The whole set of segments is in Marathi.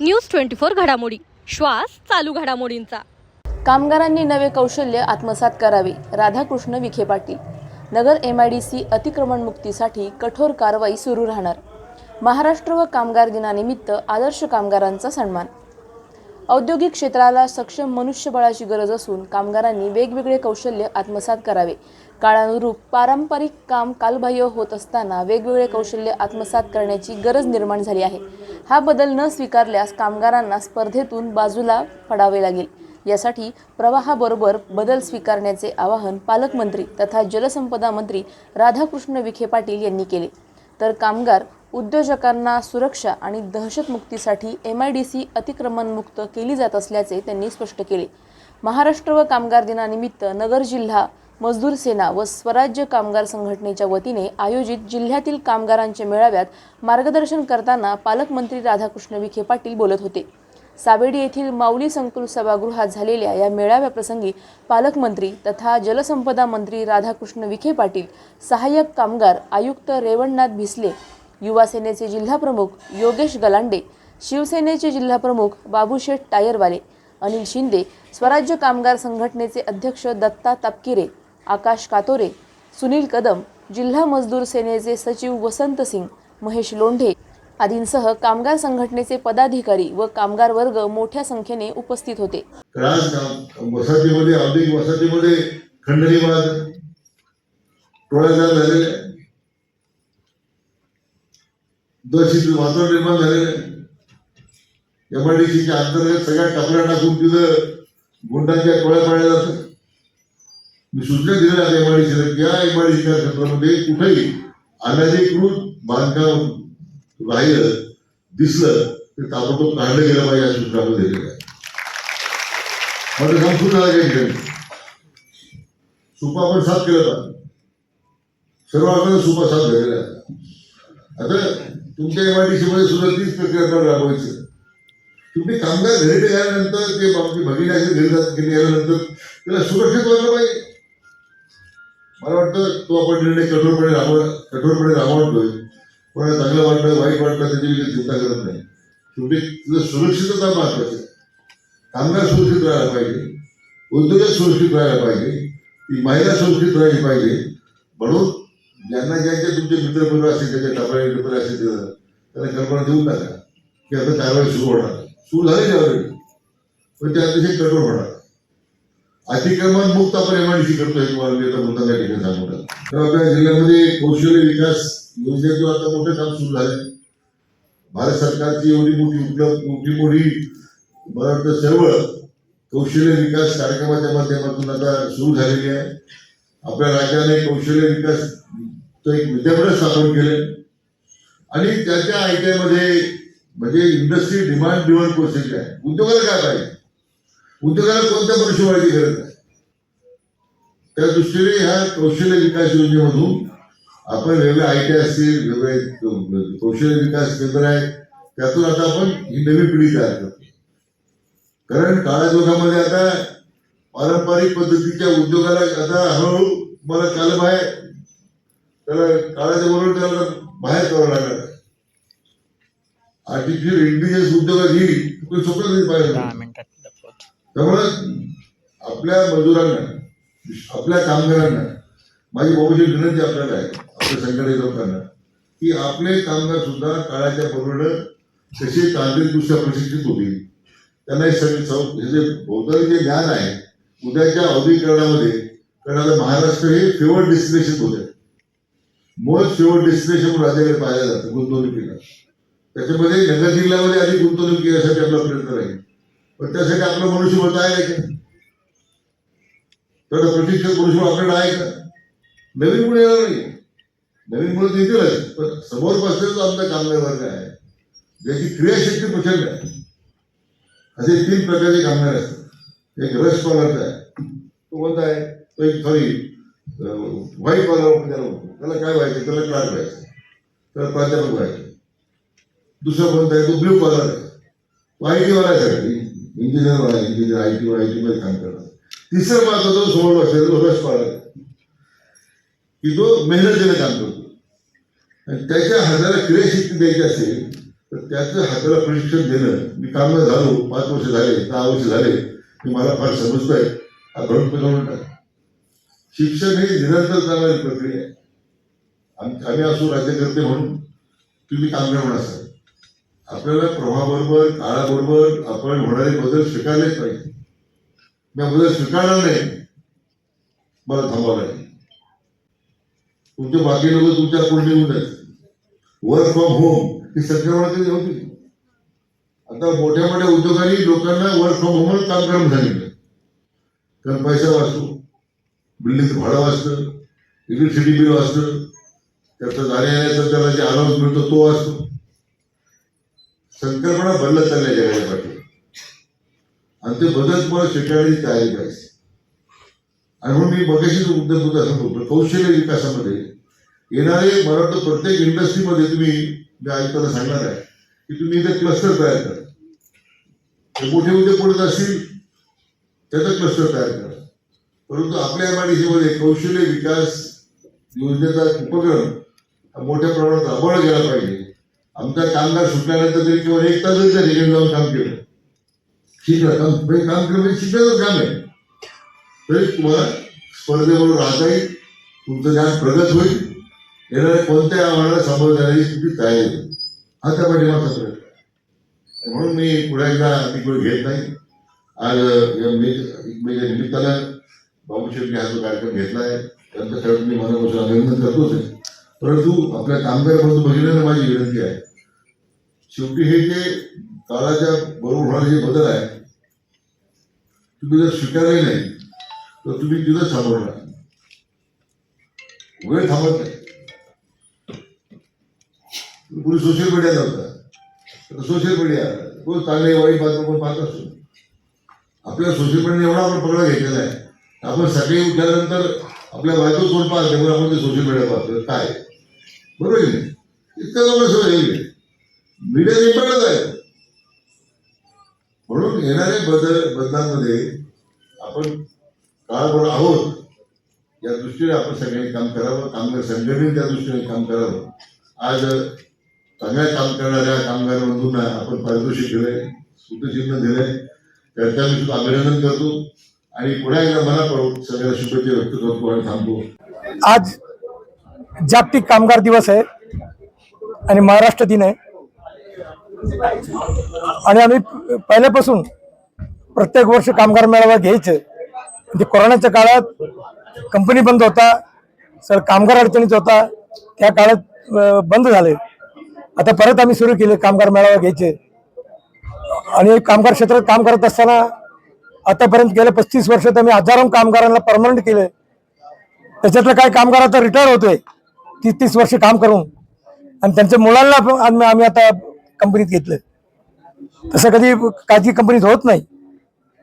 न्यूज 24 घडामोडी, श्वास चालू घडामोडींचा। कामगारांनी नवे कौशल्य आत्मसात करावे, राधाकृष्ण विखे पाटील। नगर MIDC अतिक्रमण मुक्तीसाठी कठोर कारवाई सुरू राहणार। महाराष्ट्र व कामगार दिनानिमित्त आदर्श कामगारांचा सन्मान। औद्योगिक क्षेत्राला सक्षम मनुष्यबळाची गरज असून कामगारांनी वेगवेगळे कौशल्य आत्मसात करावे। काळानुरूप पारंपरिक काम कालबाह्य होत असताना वेगवेगळे कौशल्य आत्मसात करण्याची गरज निर्माण झाली आहे। हा बदल न स्वीकारल्यास कामगारांना स्पर्धेतून बाजूला पडावे लागेल। यासाठी प्रवाहाबरोबर बदल स्वीकारण्याचे आवाहन पालकमंत्री तथा जलसंपदा मंत्री राधाकृष्ण विखे पाटील यांनी केले। तर कामगार उद्योजकांना सुरक्षा आणि दहशतमुक्तीसाठी MIDC अतिक्रमण मुक्त केली जात असल्याचे त्यांनी स्पष्ट केले। महाराष्ट्र व कामगार दिनानिमित्त नगर जिल्हा मजदूर सेना व स्वराज्य कामगार संघटनेच्या वतीने आयोजित जिल्ह्यातील कामगारांच्या मेळाव्यात मार्गदर्शन करताना पालकमंत्री राधाकृष्ण विखे पाटील बोलत होते। सावेडी येथील माऊली संकुल सभागृहात झालेल्या या मेळाव्याप्रसंगी पालकमंत्री तथा जलसंपदा मंत्री राधाकृष्ण विखे पाटील, सहाय्यक कामगार आयुक्त रेवणनाथ भिसले, युवा सेनेचे जिल्हाप्रमुख योगेश गलांडे, शिवसेनेचे जिल्हाप्रमुख बाबूशेठ टायरवाले, अनिल शिंदे, स्वराज्य कामगार संघटनेचे अध्यक्ष दत्ता तापकिरे, आकाश कातोरे, सुनील कदम, जिल्हा मजदूर सेनेचे सचिव वसंत सिंग, महेश लोंढे आदींसह कामगार संघटनेचे पदाधिकारी व कामगार वर्ग मोठ्या संख्येने उपस्थित होते। वसाहतीमध्ये औद्योगिक वसाहतीमध्ये खंडणीवाद टोळ्याजाळ झालेले, दहशत वातावरण निर्माण झालेले, MIDCच्या अंतर्गत सगळ्या टपऱ्या टाकून तिथं गुंडांच्या टोळ्या पाडल्या जातात। मी सूचना दिल्या MIDCला की या MIDCच्या क्षेत्रामध्ये कुठेही अनधिकृत बांधकाम राहिलं दिसलं तर ताबडतोब काढलं गेलं पाहिजे अशी सूचना आपण दिलेली आहे। माझं काम सुरू झालं काही ठिकाणी सुपा आपण साफ केलं पाहिजे, सर्व अर्थाने सुपा साफ झालेला आहे। आता तुमच्या MIDC मध्ये सुद्धा तीच प्रक्रिया राबवायची। तुम्ही कामगार घरी गेल्यानंतर ते बाबती भगिनी घरी गेल्यानंतर त्याला सुरक्षित वाटलं पाहिजे। मला वाटतं तो आपण निर्णय कठोरपणे राबवतोय, कोणाला चांगलं वाटलं वाईट वाटलं त्याची काही चिंता करत नाही। शेवटी तुझं सुरक्षितता महत्वाची आहे। कामगार सुरक्षित राहायला पाहिजे, उद्योजक सुरक्षित राहायला पाहिजे, ती महिला सुरक्षित राहिली पाहिजे। म्हणून ज्यांना ज्यांचे तुमचे मित्रपरिवार असतील, त्याच्या टपऱ्या मित्र असतील त्याला कल्पना देऊन टाका की आता कारवाई सुरू होणार, सुरू झाली ऑलरेडी, पण ते अतिशय कठोर होणार। अतिक्रमण मुक्त आपण MIDC करतोय, तुम्हाला मी आता मुद्दा त्या ठिकाणी सांगतो। तर आपल्या जिल्ह्यामध्ये कौशल्य विकास योजनेचं आता मोठं काम सुरू झालंय। भारत सरकारची एवढी मोठी मला वाटतं सर्व कौशल्य विकास कार्यक्रमाच्या माध्यमातून आता सुरू झालेली आहे। आपल्या राज्याने कौशल्य विकास एक विद्यापीठ स्थापन केले आणि त्याच्या ITI मध्ये म्हणजे इंडस्ट्री डिमांड ड्रिव्हन कौशल्य आहे। उद्योगाला काय पाहिजे, उद्योगाला कोणत्या मनुष्यबळाची गरज आहे, त्या दृष्टीने ह्या कौशल्य विकास योजनेमधून आपण वेगळे ITI असतील, वेगळे कौशल्य विकास केंद्र आहे, त्यातून आता आपण ही नवी पिढी तयार करतो। कारण काळाजोगामध्ये आता पारंपरिक पद्धतीच्या उद्योगाला आता हळूहळू मला कालम आहे, त्याला काळाच्या बरोबर त्याला बाहेर करावं लागणार आहे। आर्टिफिशियल इंटेलिजन्स उद्योगात ही स्वप्न पाहिजे। त्यामुळे आपल्या मजुरांना, आपल्या कामगारांना माझी बहुशी विनंती आपल्याला आहे, आपल्या संघटनेच्या लोकांना, की आपले कामगार सुद्धा काळाच्या बरोबर कसे तांत्रिकदृष्ट्या प्रशिक्षित होतील। त्यांना हे भौगोलिक जे ज्ञान आहे उद्याच्या औद्योगिकरणामध्ये, कारण आता महाराष्ट्र हे फेवर्ड डेस्टिनेशन होते, मोस्ट फेवर्ड डेस्टिनेशन म्हणून राज्याकडे पाहिलं जातं गुंतवणुकीला। त्याच्यामध्ये नगर जिल्ह्यामध्ये आधी गुंतवणूक केल्यासाठी आपला प्रयत्न राहील, पण त्यासाठी आपलं मनुष्यबळ आहे का, तर प्रशिक्षक मनुष्यबळ आपल्याकडे आहे का? नवीन मुळे येणार नाही, नवीन मुळे येतीलच, पण समोर बसलेला आमचा कामगार वर्ग आहे ज्याची क्रियाशक्ती प्रचंड आहे। असे 3 प्रकारचे कामगार असतात। एक रश कॉलरचा आहे, तो कोणता आहे, तो एक व्हाईट कॉलर त्याला काय व्हायचं, त्याला क्लार्क व्हायचं, त्याला प्राध्यापक व्हायचं। दुसरा कोणता आहे, तो ब्ल्यू कॉलर आहे, तो IT वाला आहे, इंजिनियर वाला, इंजिनियर IT मध्ये काम करणार। तिसरा महत्वाचा समोर बसलेला तो रश कॉलर आहे की जो मेहनतीने काम करतो। आणि त्याच्या हाताला क्रियाशक्ती द्यायची असेल तर त्याचं हाताला प्रशिक्षण देणं. मी कामगार झालो, 5 वर्ष झाले, 10 वर्ष झाले, मी मला फार समजतंय. हा भरून करून टाक. शिक्षण ही निरंतर चालणारी प्रक्रिया आहे. आम्ही असो राज्यकर्ते म्हणून, तुम्ही कामगार म्हणून असाल. आपल्याला प्रवाहाबरोबर काळाबरोबर आपण होणारे बदल स्वीकारलेच पाहिजे. मी बदल स्वीकारणार नाही, मला थांबावं लागेल. तुमचे बाकी लोक तुमच्या पुढे निघून जायचे. वर्क फ्रॉम होम ही संकल्पना कधी नव्हती. आता मोठ्या मोठ्या उद्योगांनी लोकांना वर्क फ्रॉम होमच काम करायला सांगितलं. कारण पैसा वाचतो, बिल्डिंगचं भाडं वाचतं, इलेक्ट्रिसिटी बिल वाचतं, त्याचा जाण्याचा त्याला जे अलाउन्स मिळतो तो वाचतो. संकल्पना बदलत चालल्या जगाच्या पाठी आणि ते बदल तुम्हाला स्वीकारण्याची तयारी पाहिजे. आणि म्हणून मी मगाशीच मुद्दा सांगतो, कौशल्य विकासामध्ये येणारे मला वाटतं प्रत्येक इंडस्ट्रीमध्ये तुम्ही मी आयुक्ताला सांगणार आहे की तुम्ही इथे क्लस्टर तयार करा. ते मोठे उद्योग पडत असतील त्याचा क्लस्टर तयार करा. परंतु आपल्या MIDC मध्ये कौशल्य विकास योजनेचा उपक्रम मोठ्या प्रमाणात राबवला गेला पाहिजे. आमचा कामगार सुटल्यानंतर तरी किंवा 1 तासच त्या ठिकाणी जाऊन काम केलं, शिकलं. काम केलं म्हणजे शिकण्याचं काम आहे. तरी तुम्हाला स्पर्धेबरोबर राहता येईल, तुमचं ज्ञान प्रगत होईल, येणाऱ्या कोणत्या आव्हानाला सामोरं जाण्याची तुमची तयारी होईल. हा त्या पाठीमागचा प्रयत्न आहे. म्हणून मी पुढे एकदा तिकडे घेत नाही. आज या निमित्तानं बाबूशेठने हा जो कार्यक्रम घेतला आहे त्यांच्यासाठी मी मनापासून अभिनंदन करतोच आहे. परंतु आपल्या कामगार बंधू भगिनींना माझी विनंती आहे, शेवटी हे जे काळाच्या बरोबर होणारे जे बदल आहे तुम्ही जर स्वीकारले नाही तर तुम्ही तिथं थांबवणार. वेळ थांबत नाही. पूर्वी सोशल मीडिया नव्हता, सोशल मीडिया रोज चांगले वाईट बातम्या पण पाहत असतो. आपल्या सोशल मीडियाने एवढा आपण पगडा घेतलेला आहे. आपण सकाळी उठल्यानंतर आपल्या बायको तोंड पाहत त्यामुळे आपण ते सोशल मीडिया पाहतो. काय बरोबर आहे नाही? इतकं लोक सवय मीडिया इम्पॉर्टंट आहे. म्हणून येणाऱ्या बदलांमध्ये आपण काळाबरोबर आहोत या दृष्टीने आपण सगळ्यांनी काम करावं. कामगार संघटनेने त्या दृष्टीने काम करावं. आज चांगल्या काम करणाऱ्या कामगार बंधूंना आपण पारितोषिक दिलंय, स्मृतिचिन्ह दिलंय, त्याच्या मी सुद्धा अभिनंदन करतो आणि पुन्हा एकदा मनापासून सगळ्या शुभेच्छा व्यक्त करतो आणि थांबतो. आज जागतिक कामगार दिवस आहे आणि महाराष्ट्र दिन आहे. आणि आम्ही पहिल्यापासून प्रत्येक वर्ष कामगार मेळावा घ्यायचे. म्हणजे कोरोनाच्या काळात कंपनी बंद होता, सर कामगार अडचणीत होता, त्या काळात बंद झाले. आता परत आम्ही सुरू केले कामगार मेळावा घ्यायचे. आणि कामगार क्षेत्रात काम करत असताना आतापर्यंत गेल्या 35 वर्षात आम्ही हजारो कामगारांना परमनंट केले. त्याच्यातलं काही कामगार आता रिटायर होतोय 30-30 वर्ष काम करून, आणि त्यांच्या मुलांना आम्ही आता कंपनीत घेतलं. तसं कधी काही कंपनीत होत नाही.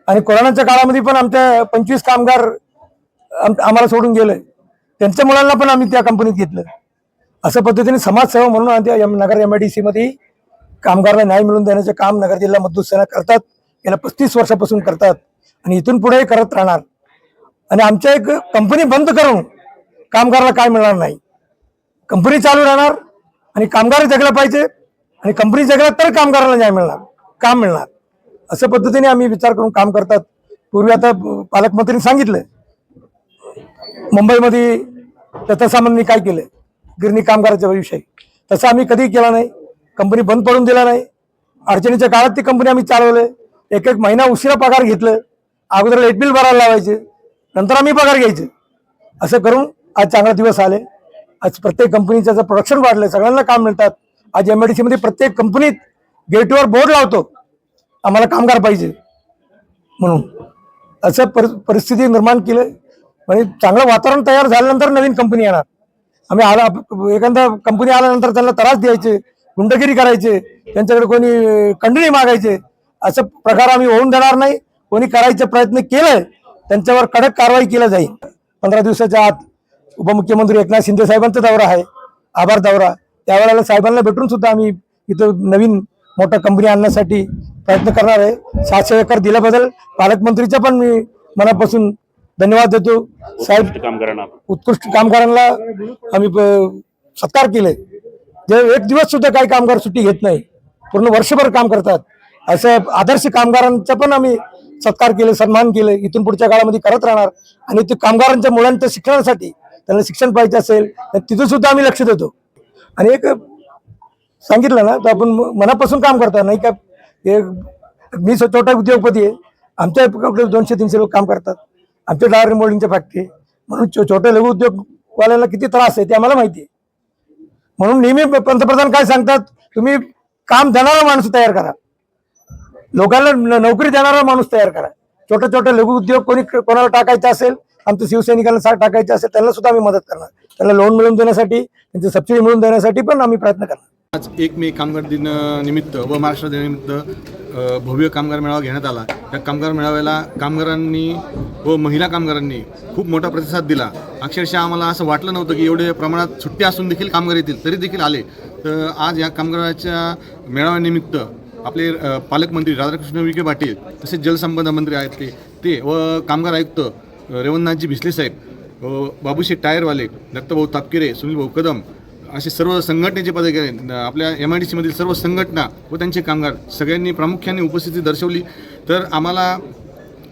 आणि कोरोनाच्या काळामध्ये पण आमच्या 25 कामगार आम्हाला सोडून गेले, त्यांच्या मुलांना पण आम्ही त्या कंपनीत घेतलं. अशा पद्धतीने समाजसेवा म्हणून नगर MIDC मध्ये कामगारांना न्याय मिळवून देण्याचे काम नगर जिल्हा मजदूर सेना करतात. गेल्या 35 वर्षापासून करतात आणि इथून पुढेही करत राहणार. आणि आमच्या एक कंपनी बंद करून कामगाराला काय मिळणार नाही. कंपनी चालू राहणार आणि कामगार जगला पाहिजे, आणि कंपनी जगला तर कामगाराला न्याय मिळणार, काम मिळणार. अशा पद्धतीने आम्ही विचार करून काम करतात. पूर्वी आता पालकमंत्र्यांनी सांगितलं मुंबईमध्ये दत्तसामंतांनी काय केलं गिरणी कामगाराच्या विषयी, तसं आम्ही कधी केला नाही. कंपनी बंद पडून दिला नाही. अडचणीच्या काळात ती कंपनी आम्ही चालवले. 1-1 महिना उशिरा पगार घेतलं. अगोदर लाईट बिल भरायला लावायचे, नंतर आम्ही पगार घ्यायचे. असं करून आज चांगला दिवस आले. आज प्रत्येक कंपनीचं जर प्रोडक्शन वाढलं, सगळ्यांना काम मिळतात. आज MIDC मध्ये प्रत्येक कंपनीत गेटवर बोर्ड लावतो आम्हाला कामगार पाहिजे म्हणून. असं परिस्थिती निर्माण केलं. म्हणजे चांगलं वातावरण तयार झाल्यानंतर नवीन कंपनी येणार. आम्ही एखादा कंपनी आल्यानंतर त्यांना त्रास द्यायचे, गुंडगिरी करायचे, त्यांच्याकडे कोणी कंडणी मागायचे, असं प्रकार आम्ही होऊन देणार नाही. कोणी करायचे प्रयत्न केले त्यांच्यावर कडक कारवाई केली जाईल. 15 दिवसाच्या आत उपमुख्यमंत्री एकनाथ शिंदे साहेबांचा दौरा आहे, आभार दौरा. त्यावेळेला साहेबांना भेटून सुद्धा आम्ही इथं नवीन मोठा कंपनी आणण्यासाठी प्रयत्न करणार आहे. 700 एकर दिल्याबद्दल पालकमंत्रीचा पण मी मनापासून धन्यवाद देतो. साहेब उत्कृष्ट कामगारांना आम्ही सत्कार केले. जे एक दिवस सुद्धा काही कामगार सुट्टी घेत नाही, पूर्ण वर्षभर काम करतात. असं आदर्श कामगारांचा पण आम्ही सत्कार केले, सन्मान केले, इथून पुढच्या काळामध्ये करत राहणार. आणि ते कामगारांच्या मुलांच्या शिक्षणासाठी त्यांना शिक्षण पाहिजे असेल तर तिथं सुद्धा आम्ही लक्ष देतो. आणि एक सांगितलं ना तर आपण मनापासून काम करता नाही का. मी छोटा उद्योगपती आहे, आमच्या 200-300 लोक काम करतात, आमच्या डायरी मोल्डिंगच्या फॅक्टरी. म्हणून छोटे लघु उद्योगवाल्यांना किती त्रास आहे ते आम्हाला माहिती आहे. म्हणून नेहमी पंतप्रधान काय सांगतात, तुम्ही काम देणारा माणूस तयार करा, लोकांना नोकरी देणारा माणूस तयार करा. छोटे लघु उद्योग कोणाला टाकायचे असेल, आमच्या शिवसैनिकांना टाकायचे असेल त्यांना सुद्धा आम्ही मदत करणार. त्यांना लोन मिळवून देण्यासाठी, त्यांची सबसिडी मिळवून देण्यासाठी पण आम्ही प्रयत्न करणार. आज 1 मे कामगार दिन निमित्त व महाराष्ट्र दिनानिमित्त भव्य कामगार मेळावा घेण्यात आला. या कामगार मेळाव्याला कामगारांनी व महिला कामगारांनी खूप मोठा प्रतिसाद दिला. अक्षरशः आम्हाला असं वाटलं नव्हतं की एवढे प्रमाणात सुट्टी असून देखील कामगार येतील, तरी देखील आले. तर आज या कामगाराच्या मेळाव्यानिमित्त आपले पालकमंत्री राधाकृष्ण विखे पाटील, तसेच जलसंपदा मंत्री आहेत ते व कामगार आयुक्त रेवणनाथजी भिसले साहेब, बाबूशेठ टायरवाले, दत्तभाऊ तापकिरे, सुनील भाऊ कदम असे सर्व संघटनेचे पदाधिकारी, आपल्या MIDC मधील सर्व संघटना व त्यांचे कामगार सगळ्यांनी प्रामुख्याने उपस्थिती दर्शवली. तर आम्हाला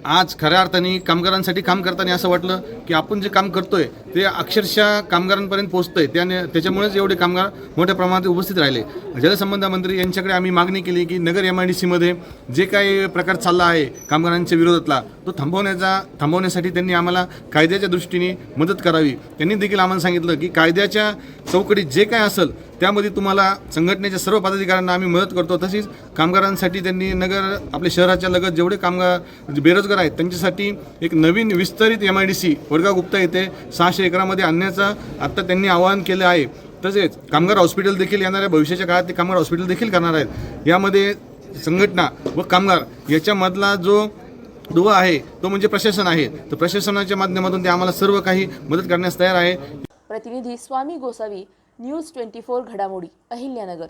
आज खऱ्या अर्थाने कामगारांसाठी काम करताना असं वाटलं की आपण जे काम करतोय ते अक्षरशः कामगारांपर्यंत पोहोचतंय. त्याच्यामुळेच एवढे कामगार मोठ्या प्रमाणात उपस्थित राहिले. जलसंपदा मंत्री यांच्याकडे आम्ही मागणी केली की नगर MIDC मध्ये जे काही प्रकार चालला आहे कामगारांच्या विरोधातला तो थांबवण्यासाठी त्यांनी आम्हाला कायद्याच्या दृष्टीने मदत करावी. त्यांनी देखील आम्हाला सांगितलं की कायद्याच्या चौकटीत जे काय असेल त्यामध्ये तुम्हाला संघटनेच्या सर्व पदाधिकाऱ्यांना आम्ही मदत करतो. तसेच कामगारांसाठी त्यांनी आपल्या शहराच्या लगत जेवढे कामगार बेरोजगार आहेत त्यांच्यासाठी एक नवीन विस्तरित MIDC वडगाव गुप्ता येथे 600 एकरामध्ये आणण्याचं आत्ता त्यांनी आवाहन केलं आहे. तसेच कामगार हॉस्पिटल देखील येणाऱ्या भविष्याच्या काळात ते कामगार हॉस्पिटल देखील करणार आहेत. यामध्ये संघटना व कामगार याच्यामधला जो दुवा आहे तो म्हणजे प्रशासन आहे. तर प्रशासनाच्या माध्यमातून ते आम्हाला सर्व काही मदत करण्यास तयार आहे. प्रतिनिधी स्वामी गोसावी, न्यूज 24 घडामोडी, अहिल्यानगर.